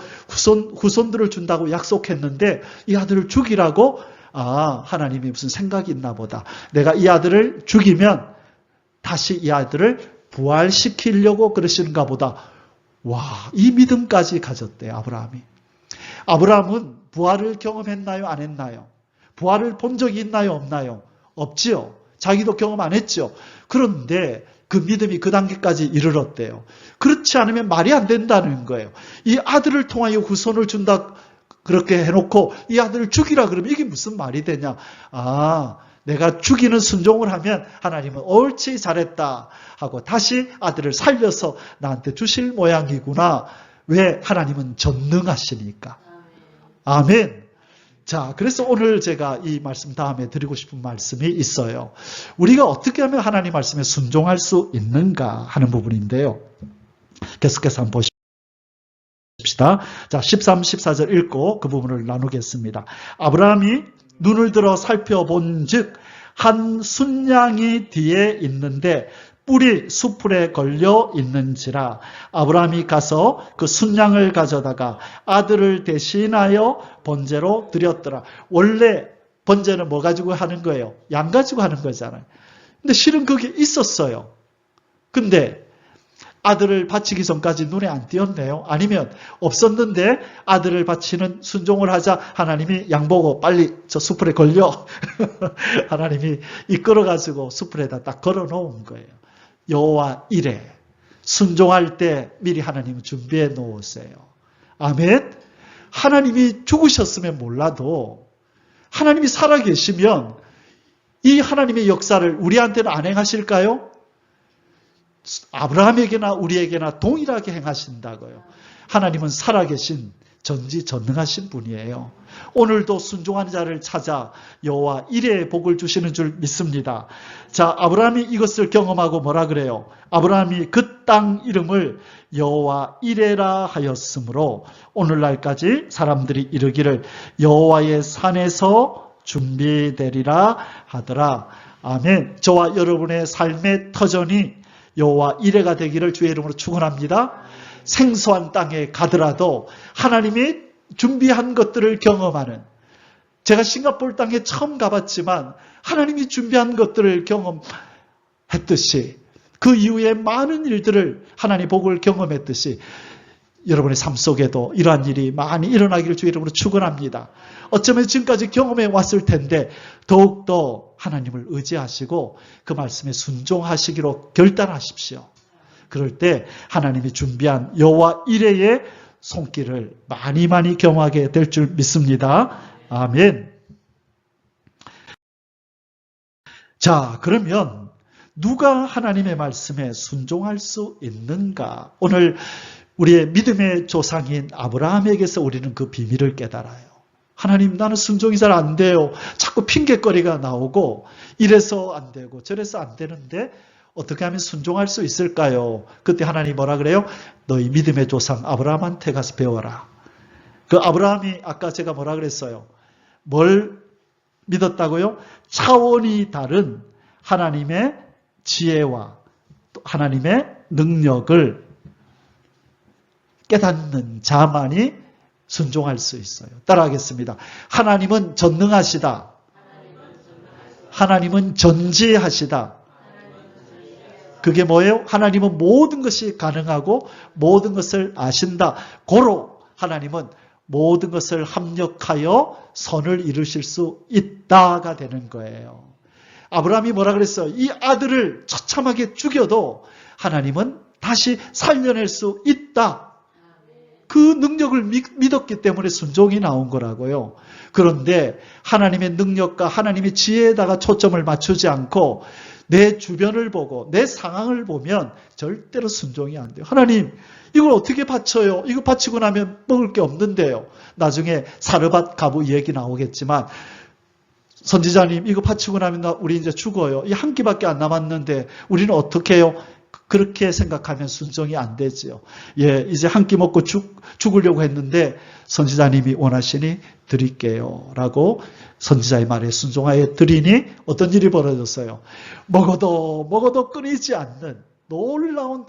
후손들을 준다고 약속했는데 이 아들을 죽이라고? 하나님이 무슨 생각이 있나 보다. 내가 이 아들을 죽이면 다시 이 아들을 부활시키려고 그러시는가 보다. 와, 이 믿음까지 가졌대요, 아브라함이. 아브라함은 부활을 경험했나요? 안 했나요? 부활을 본 적이 있나요? 없나요? 없지요. 자기도 경험 안 했죠. 그런데 그 믿음이 그 단계까지 이르렀대요. 그렇지 않으면 말이 안 된다는 거예요. 이 아들을 통하여 후손을 준다 그렇게 해놓고 이 아들을 죽이라 그러면 이게 무슨 말이 되냐. 내가 죽이는 순종을 하면 하나님은 옳지 잘했다 하고 다시 아들을 살려서 나한테 주실 모양이구나. 왜? 하나님은 전능하시니까. 아멘. 자, 그래서 오늘 제가 이 말씀 다음에 드리고 싶은 말씀이 있어요. 우리가 어떻게 하면 하나님 말씀에 순종할 수 있는가 하는 부분인데요. 계속해서 한번 보십시다. 자, 13, 14절 읽고 그 부분을 나누겠습니다. 아브라함이 눈을 들어 살펴본 즉 한 순양이 뒤에 있는데 뿔이 수풀에 걸려 있는지라. 아브라함이 가서 그 순양을 가져다가 아들을 대신하여 번제로 드렸더라. 원래 번제는 뭐 가지고 하는 거예요? 양 가지고 하는 거잖아요. 근데 실은 그게 있었어요. 근데 아들을 바치기 전까지 눈에 안 띄었네요. 아니면 없었는데 아들을 바치는 순종을 하자 하나님이 양보고 빨리 저 숯불에 걸려. 하나님이 이끌어가지고 숯불에다 딱 걸어놓은 거예요. 여호와 이레. 순종할 때 미리 하나님은 준비해 놓으세요. 아멘. 하나님이 죽으셨으면 몰라도 하나님이 살아계시면 이 하나님의 역사를 우리한테는 안 행하실까요? 아브라함에게나 우리에게나 동일하게 행하신다고요. 하나님은 살아계신 전지전능하신 분이에요. 오늘도 순종한 자를 찾아 여호와 이레의 복을 주시는 줄 믿습니다. 자, 아브라함이 이것을 경험하고 뭐라 그래요? 아브라함이 그 땅 이름을 여호와 이레라 하였으므로 오늘날까지 사람들이 이르기를 여호와의 산에서 준비되리라 하더라. 아멘. 저와 여러분의 삶의 터전이 여호와 이레가 되기를 주의 이름으로 축원합니다. 생소한 땅에 가더라도 하나님이 준비한 것들을 경험하는, 제가 싱가포르 땅에 처음 가봤지만 하나님이 준비한 것들을 경험했듯이 그 이후에 많은 일들을 하나님 복을 경험했듯이 여러분의 삶 속에도 이러한 일이 많이 일어나기를 주의 이름으로 축원합니다. 어쩌면 지금까지 경험해 왔을 텐데 더욱더 하나님을 의지하시고 그 말씀에 순종하시기로 결단하십시오. 그럴 때 하나님이 준비한 여호와 이레의 손길을 많이 경험하게 될 줄 믿습니다. 아멘. 자, 그러면 누가 하나님의 말씀에 순종할 수 있는가? 오늘 우리의 믿음의 조상인 아브라함에게서 우리는 그 비밀을 깨달아요. 하나님, 나는 순종이 잘 안 돼요. 자꾸 핑계거리가 나오고 이래서 안 되고 저래서 안 되는데 어떻게 하면 순종할 수 있을까요? 그때 하나님 뭐라 그래요? 너희 믿음의 조상 아브라함한테 가서 배워라. 그 아브라함이 아까 제가 뭐라 그랬어요? 뭘 믿었다고요? 차원이 다른 하나님의 지혜와 하나님의 능력을 깨닫는 자만이 순종할 수 있어요. 따라하겠습니다. 하나님은 전능하시다. 하나님은 전지하시다. 그게 뭐예요? 하나님은 모든 것이 가능하고 모든 것을 아신다. 고로 하나님은 모든 것을 합력하여 선을 이루실 수 있다가 되는 거예요. 아브라함이 뭐라 그랬어요? 이 아들을 처참하게 죽여도 하나님은 다시 살려낼 수 있다. 그 능력을 믿었기 때문에 순종이 나온 거라고요. 그런데 하나님의 능력과 하나님의 지혜에다가 초점을 맞추지 않고 내 주변을 보고 내 상황을 보면 절대로 순종이 안 돼요. 하나님, 이걸 어떻게 바쳐요? 이거 바치고 나면 먹을 게 없는데요. 나중에 사르밧 가부 얘기 나오겠지만 선지자님, 이거 바치고 나면 우리 이제 죽어요. 이 한 끼밖에 안 남았는데 우리는 어떻게 해요? 그렇게 생각하면 순종이 안 되지요. 예, 이제 한 끼 먹고 죽으려고 했는데 선지자님이 원하시니 드릴게요. 라고 선지자의 말에 순종하여 드리니 어떤 일이 벌어졌어요? 먹어도 끊이지 않는 놀라운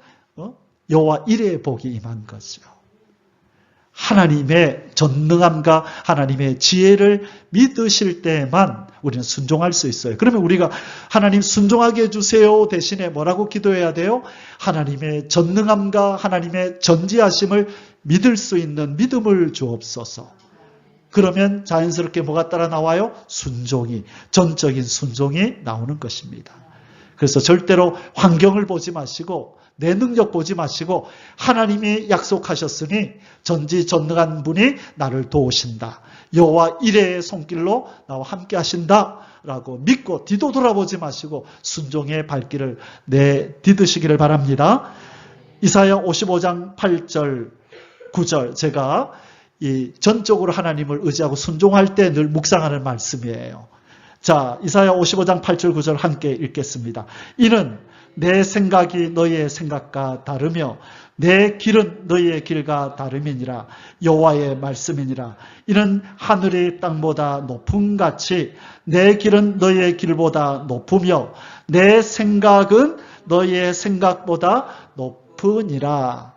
여호와 이레의 복이 임한 거죠. 하나님의 전능함과 하나님의 지혜를 믿으실 때만 우리는 순종할 수 있어요. 그러면 우리가 하나님 순종하게 해주세요 대신에 뭐라고 기도해야 돼요? 하나님의 전능함과 하나님의 전지하심을 믿을 수 있는 믿음을 주옵소서. 그러면 자연스럽게 뭐가 따라 나와요? 순종이, 전적인 순종이 나오는 것입니다. 그래서 절대로 환경을 보지 마시고 내 능력 보지 마시고 하나님이 약속하셨으니 전지전능한 분이 나를 도우신다. 여호와 이레의 손길로 나와 함께 하신다. 라고 믿고 뒤도 돌아보지 마시고 순종의 발길을 내디드시기를 바랍니다. 이사야 55장 8절 9절 제가 이 전적으로 하나님을 의지하고 순종할 때 늘 묵상하는 말씀이에요. 자, 이사야 55장 8절 9절 함께 읽겠습니다. 이는 내 생각이 너희의 생각과 다르며 내 길은 너희의 길과 다름이니라. 여호와의 말씀이니라. 이는 하늘이 땅보다 높음같이 내 길은 너희의 길보다 높으며 내 생각은 너희의 생각보다 높으니라.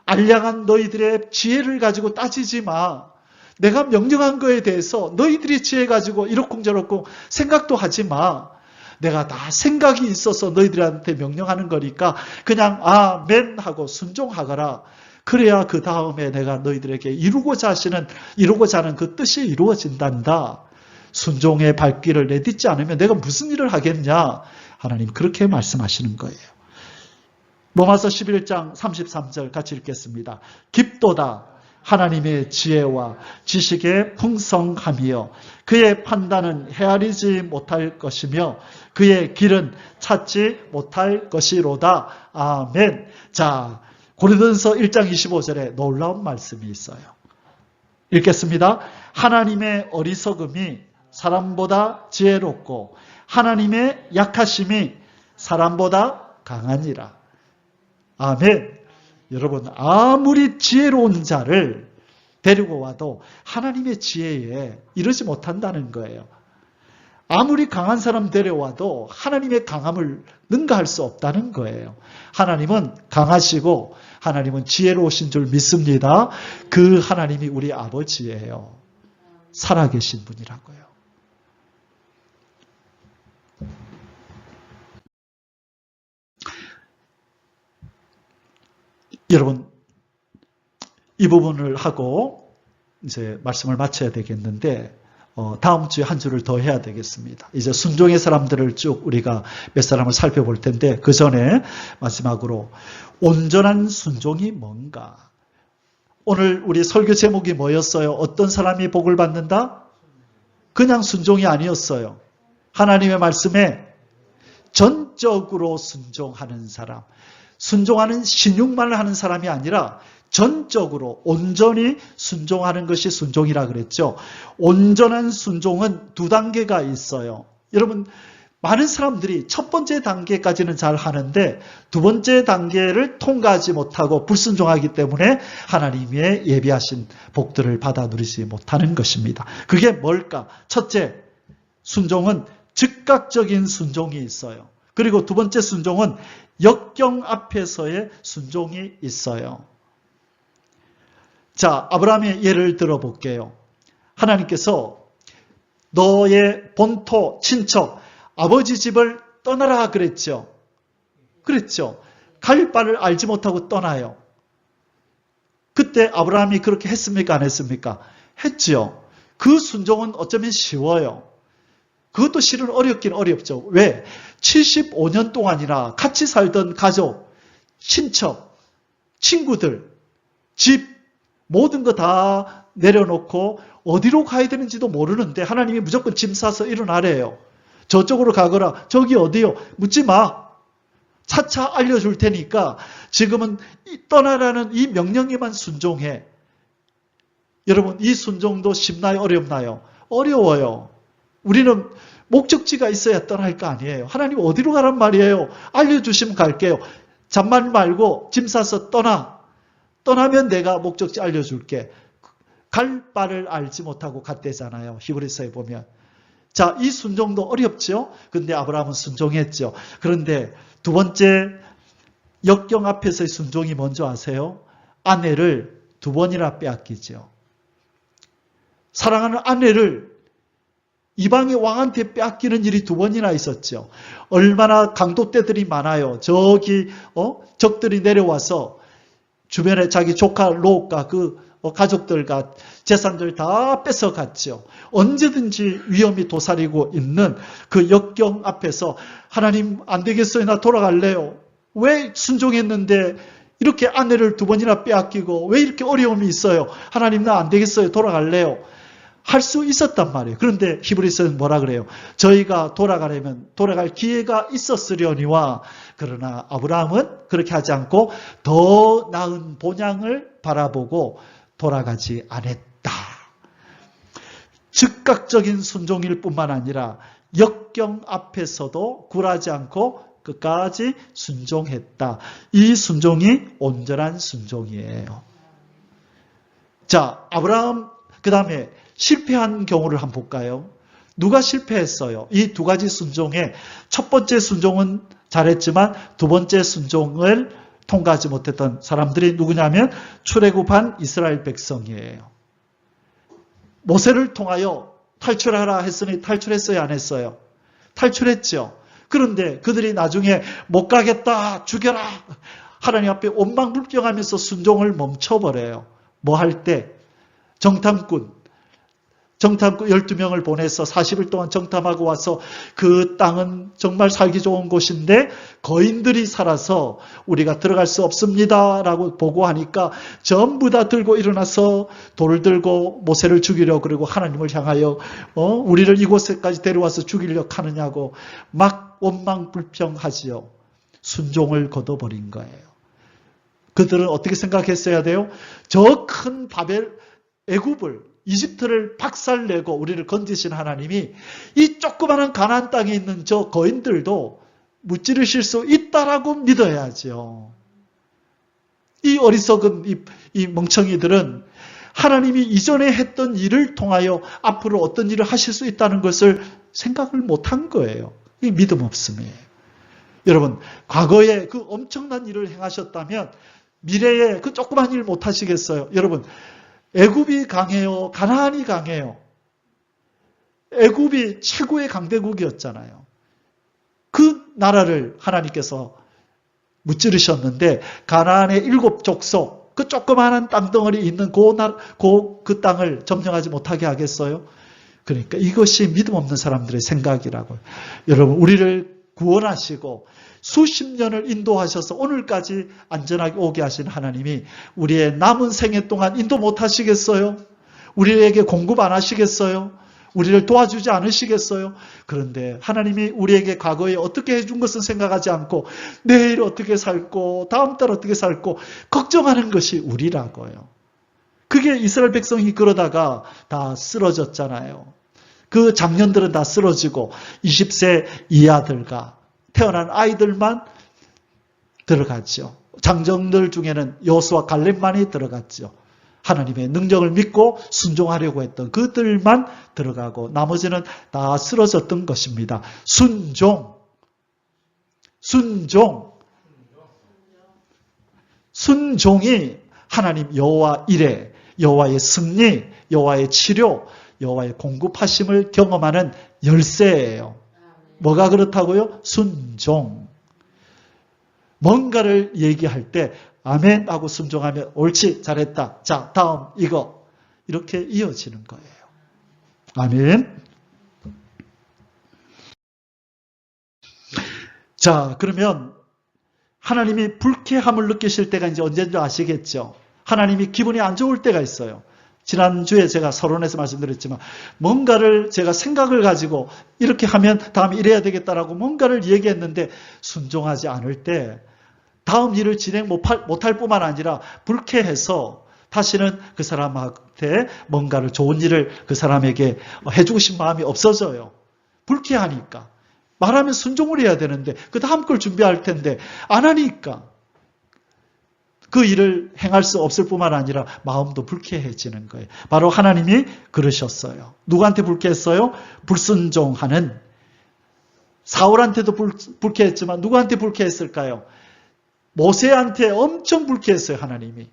알량한 너희들의 지혜를 가지고 따지지 마. 내가 명령한 거에 대해서 너희들이 지혜 가지고 이렇쿵저렇쿵 생각도 하지 마. 내가 다 생각이 있어서 너희들한테 명령하는 거니까 그냥 아멘 하고 순종하거라. 그래야 그 다음에 내가 너희들에게 이루고자 하는 그 뜻이 이루어진단다. 순종의 발길을 내딛지 않으면 내가 무슨 일을 하겠냐. 하나님 그렇게 말씀하시는 거예요. 로마서 11장 33절 같이 읽겠습니다. 깊도다 하나님의 지혜와 지식의 풍성함이요 그의 판단은 헤아리지 못할 것이며 그의 길은 찾지 못할 것이로다. 아멘. 자, 고린도전서 1장 25절에 놀라운 말씀이 있어요. 읽겠습니다. 하나님의 어리석음이 사람보다 지혜롭고 하나님의 약하심이 사람보다 강하니라. 아멘. 여러분, 아무리 지혜로운 자를 데리고 와도 하나님의 지혜에 이르지 못한다는 거예요. 아무리 강한 사람 데려와도 하나님의 강함을 능가할 수 없다는 거예요. 하나님은 강하시고 하나님은 지혜로우신 줄 믿습니다. 그 하나님이 우리 아버지예요. 살아계신 분이라고요. 여러분, 이 부분을 하고 이제 말씀을 마쳐야 되겠는데 다음 주에 한 주를 더 해야 되겠습니다. 이제 순종의 사람들을 쭉 우리가 몇 사람을 살펴볼 텐데 그 전에 마지막으로 온전한 순종이 뭔가? 오늘 우리 설교 제목이 뭐였어요? 어떤 사람이 복을 받는다? 그냥 순종이 아니었어요. 하나님의 말씀에 전적으로 순종하는 사람. 순종하는 신용만 하는 사람이 아니라 전적으로 온전히 순종하는 것이 순종이라 그랬죠. 온전한 순종은 두 단계가 있어요. 여러분, 많은 사람들이 첫 번째 단계까지는 잘 하는데 두 번째 단계를 통과하지 못하고 불순종하기 때문에 하나님의 예비하신 복들을 받아 누리지 못하는 것입니다. 그게 뭘까? 첫째, 순종은 즉각적인 순종이 있어요. 그리고 두 번째 순종은 역경 앞에서의 순종이 있어요. 자, 아브라함의 예를 들어볼게요. 하나님께서 너의 본토, 친척, 아버지 집을 떠나라 그랬죠. 그랬죠. 갈 바를 알지 못하고 떠나요. 그때 아브라함이 그렇게 했습니까? 안 했습니까? 했죠. 그 순종은 어쩌면 쉬워요. 그것도 실은 어렵긴 어렵죠. 왜? 75년 동안이나 같이 살던 가족, 친척, 친구들, 집, 모든 거 다 내려놓고 어디로 가야 되는지도 모르는데 하나님이 무조건 짐 싸서 일어나래요. 저쪽으로 가거라. 저기 어디요? 묻지 마. 차차 알려줄 테니까 지금은 떠나라는 이 명령에만 순종해. 여러분, 이 순종도 쉽나요? 어렵나요? 어려워요. 우리는 목적지가 있어야 떠날 거 아니에요. 하나님 어디로 가란 말이에요? 알려주시면 갈게요. 잠만 말고 짐 싸서 떠나. 떠나면 내가 목적지 알려줄게. 갈 바를 알지 못하고 갔대잖아요. 히브리서에 보면. 자, 이 순종도 어렵죠? 근데 아브라함은 순종했죠. 그런데 두 번째 역경 앞에서의 순종이 뭔지 아세요? 아내를 두 번이나 빼앗기죠. 사랑하는 아내를 이방의 왕한테 빼앗기는 일이 두 번이나 있었죠. 얼마나 강도떼들이 많아요. 저기 적들이 내려와서 주변에 자기 조카 롯과 그 가족들과 재산들 다 뺏어갔죠. 언제든지 위험이 도사리고 있는 그 역경 앞에서 하나님 안 되겠어요. 나 돌아갈래요. 왜 순종했는데 이렇게 아내를 두 번이나 빼앗기고 왜 이렇게 어려움이 있어요. 하나님 나 안 되겠어요. 돌아갈래요. 할 수 있었단 말이에요. 그런데 히브리서는 뭐라 그래요? 저희가 돌아가려면 돌아갈 기회가 있었으려니와 그러나 아브라함은 그렇게 하지 않고 더 나은 본향을 바라보고 돌아가지 않았다. 즉각적인 순종일 뿐만 아니라 역경 앞에서도 굴하지 않고 끝까지 순종했다. 이 순종이 온전한 순종이에요. 자, 아브라함 그 다음에 실패한 경우를 한번 볼까요? 누가 실패했어요? 이 두 가지 순종에 첫 번째 순종은 잘했지만 두 번째 순종을 통과하지 못했던 사람들이 누구냐면 출애굽한 이스라엘 백성이에요. 모세를 통하여 탈출하라 했으니 탈출했어요? 안 했어요? 탈출했죠. 그런데 그들이 나중에 못 가겠다, 죽여라. 하나님 앞에 원망불평하면서 순종을 멈춰버려요. 뭐 할 때? 정탐꾼 12명을 보내서 40일 동안 정탐하고 와서 그 땅은 정말 살기 좋은 곳인데 거인들이 살아서 우리가 들어갈 수 없습니다 라고 보고하니까 전부 다 들고 일어나서 돌을 들고 모세를 죽이려고 그러고 하나님을 향하여 우리를 이곳에까지 데려와서 죽이려고 하느냐고 막 원망불평하지요. 순종을 거둬버린 거예요. 그들은 어떻게 생각했어야 돼요? 저 큰 애굽을 이집트를 박살내고 우리를 건지신 하나님이 이 조그마한 가나안 땅에 있는 저 거인들도 무찌르실 수 있다라고 믿어야죠. 이 어리석은 이 멍청이들은 하나님이 이전에 했던 일을 통하여 앞으로 어떤 일을 하실 수 있다는 것을 생각을 못한 거예요. 이 믿음 없음이에요. 여러분, 과거에 그 엄청난 일을 행하셨다면 미래에 그 조그만 일 못하시겠어요? 여러분, 애굽이 강해요? 가나안이 강해요? 애굽이 최고의 강대국이었잖아요. 그 나라를 하나님께서 무찌르셨는데 가나안의 7족속, 그 조그마한 땅덩어리 있는 그 땅을 점령하지 못하게 하겠어요? 그러니까 이것이 믿음 없는 사람들의 생각이라고요. 여러분, 우리를 구원하시고 수십 년을 인도하셔서 오늘까지 안전하게 오게 하신 하나님이 우리의 남은 생애 동안 인도 못 하시겠어요? 우리에게 공급 안 하시겠어요? 우리를 도와주지 않으시겠어요? 그런데 하나님이 우리에게 과거에 어떻게 해준 것은 생각하지 않고 내일 어떻게 살고 다음 달 어떻게 살고 걱정하는 것이 우리라고요. 그게 이스라엘 백성이 그러다가 다 쓰러졌잖아요. 그 장년들은 다 쓰러지고 20세 이하들과 태어난 아이들만 들어갔죠. 장정들 중에는 여호수아 갈렙만이 들어갔죠. 하나님의 능력을 믿고 순종하려고 했던 그들만 들어가고 나머지는 다 쓰러졌던 것입니다. 순종이 하나님 여호와 일에, 여호와의 승리, 여호와의 치료, 여호와의 공급하심을 경험하는 열쇠예요. 뭐가 그렇다고요? 순종. 뭔가를 얘기할 때 아멘 하고 순종하면 옳지, 잘했다. 자, 다음 이거. 이렇게 이어지는 거예요. 아멘. 자, 그러면 하나님이 불쾌함을 느끼실 때가 이제 언제인지 아시겠죠? 하나님이 기분이 안 좋을 때가 있어요. 지난주에 제가 서론에서 말씀드렸지만 뭔가를 제가 생각을 가지고 이렇게 하면 다음에 이래야 되겠다라고 뭔가를 얘기했는데 순종하지 않을 때 다음 일을 진행 못할 뿐만 아니라 불쾌해서 다시는 그 사람한테 뭔가를 좋은 일을 그 사람에게 해주고 싶은 마음이 없어져요. 불쾌하니까. 말하면 순종을 해야 되는데 그 다음 걸 준비할 텐데 안 하니까 그 일을 행할 수 없을 뿐만 아니라 마음도 불쾌해지는 거예요. 바로 하나님이 그러셨어요. 누구한테 불쾌했어요? 불순종하는 사울한테도 불쾌했지만 누구한테 불쾌했을까요? 모세한테 엄청 불쾌했어요. 하나님이.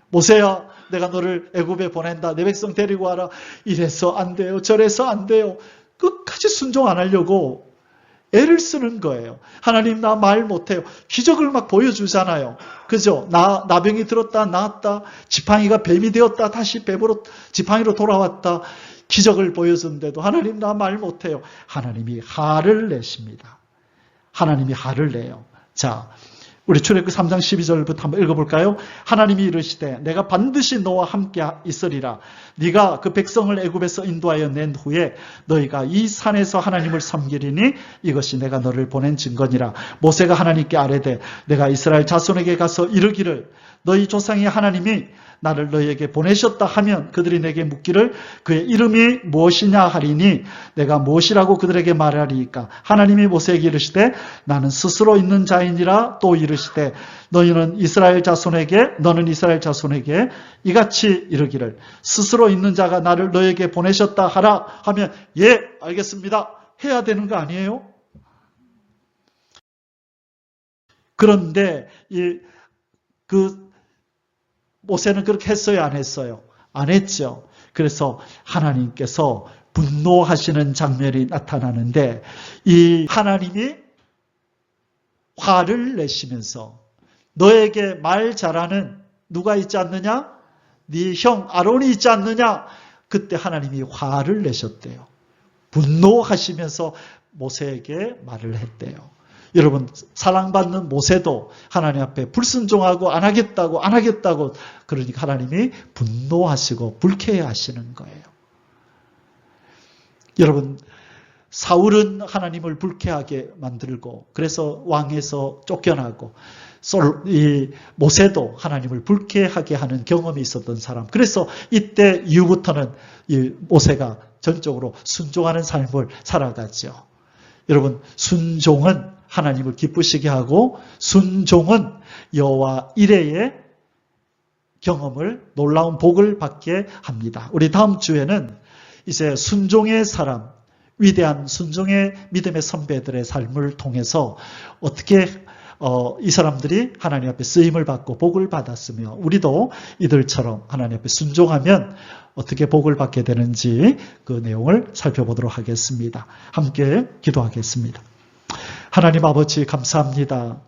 모세야, 내가 너를 애굽에 보낸다. 내 백성 데리고 와라. 이래서 안 돼요. 저래서 안 돼요. 끝까지 순종 안 하려고 애를 쓰는 거예요. 하나님, 나 말 못해요. 기적을 막 보여주잖아요. 그죠? 나병이 들었다, 나았다. 지팡이가 뱀이 되었다, 다시 지팡이로 돌아왔다. 기적을 보여주는데도 하나님, 나 말 못해요. 하나님이 화를 내십니다. 하나님이 화를 내요. 자, 우리 출애굽기 3장 12절부터 한번 읽어볼까요? 하나님이 이르시되 내가 반드시 너와 함께 있으리라. 네가 그 백성을 애굽에서 인도하여 낸 후에 너희가 이 산에서 하나님을 섬기리니 이것이 내가 너를 보낸 증거니라. 모세가 하나님께 아뢰되 내가 이스라엘 자손에게 가서 이르기를 너희 조상의 하나님이 나를 너희에게 보내셨다 하면 그들이 내게 묻기를 그의 이름이 무엇이냐 하리니 내가 무엇이라고 그들에게 말하리이까. 하나님이 모세에게 이르시되 나는 스스로 있는 자이니라. 또 이르시되 너는 이스라엘 자손에게 이같이 이르기를 스스로 있는 자가 나를 너희에게 보내셨다 하라 하면 예, 알겠습니다. 해야 되는 거 아니에요? 그런데 모세는 그렇게 했어요, 안 했어요? 안 했죠. 그래서 하나님께서 분노하시는 장면이 나타나는데 이 하나님이 화를 내시면서 너에게 말 잘하는 누가 있지 않느냐? 네 형 아론이 있지 않느냐? 그때 하나님이 화를 내셨대요. 분노하시면서 모세에게 말을 했대요. 여러분, 사랑받는 모세도 하나님 앞에 불순종하고 안 하겠다고 그러니까 하나님이 분노하시고 불쾌해하시는 거예요. 여러분, 사울은 하나님을 불쾌하게 만들고 그래서 왕에서 쫓겨나고 이 모세도 하나님을 불쾌하게 하는 경험이 있었던 사람. 그래서 이때 이후부터는 이 모세가 전적으로 순종하는 삶을 살아갔죠. 여러분, 순종은 하나님을 기쁘시게 하고 순종은 여호와 이레의 경험을 놀라운 복을 받게 합니다. 우리 다음 주에는 이제 순종의 사람, 위대한 순종의 믿음의 선배들의 삶을 통해서 어떻게 이 사람들이 하나님 앞에 쓰임을 받고 복을 받았으며 우리도 이들처럼 하나님 앞에 순종하면 어떻게 복을 받게 되는지 그 내용을 살펴보도록 하겠습니다. 함께 기도하겠습니다. 하나님 아버지 감사합니다.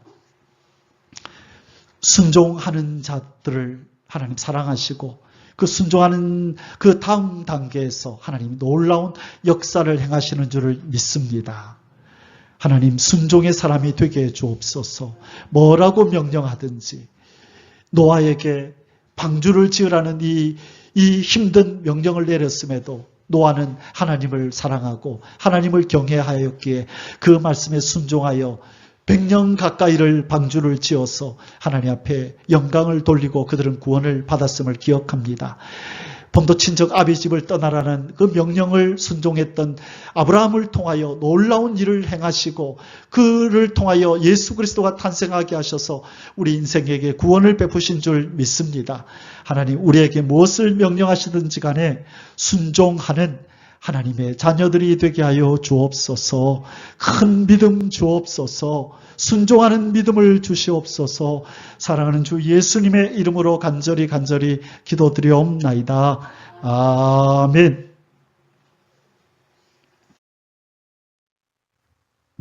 순종하는 자들을 하나님 사랑하시고 그 순종하는 그 다음 단계에서 하나님 놀라운 역사를 행하시는 줄을 믿습니다. 하나님 순종의 사람이 되게 해 주옵소서. 뭐라고 명령하든지 노아에게 방주를 지으라는 이 힘든 명령을 내렸음에도 노아는 하나님을 사랑하고 하나님을 경외하였기에 그 말씀에 순종하여 100년 가까이를 방주를 지어서 하나님 앞에 영광을 돌리고 그들은 구원을 받았음을 기억합니다. 본토 친척 아비집을 떠나라는 그 명령을 순종했던 아브라함을 통하여 놀라운 일을 행하시고 그를 통하여 예수 그리스도가 탄생하게 하셔서 우리 인생에게 구원을 베푸신 줄 믿습니다. 하나님 우리에게 무엇을 명령하시든지 간에 순종하는 하나님의 자녀들이 되게 하여 주옵소서. 큰 믿음 주옵소서. 순종하는 믿음을 주시옵소서. 사랑하는 주 예수님의 이름으로 간절히 기도드리옵나이다. 아멘.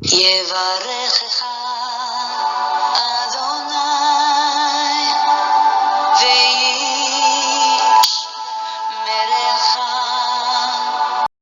יברכך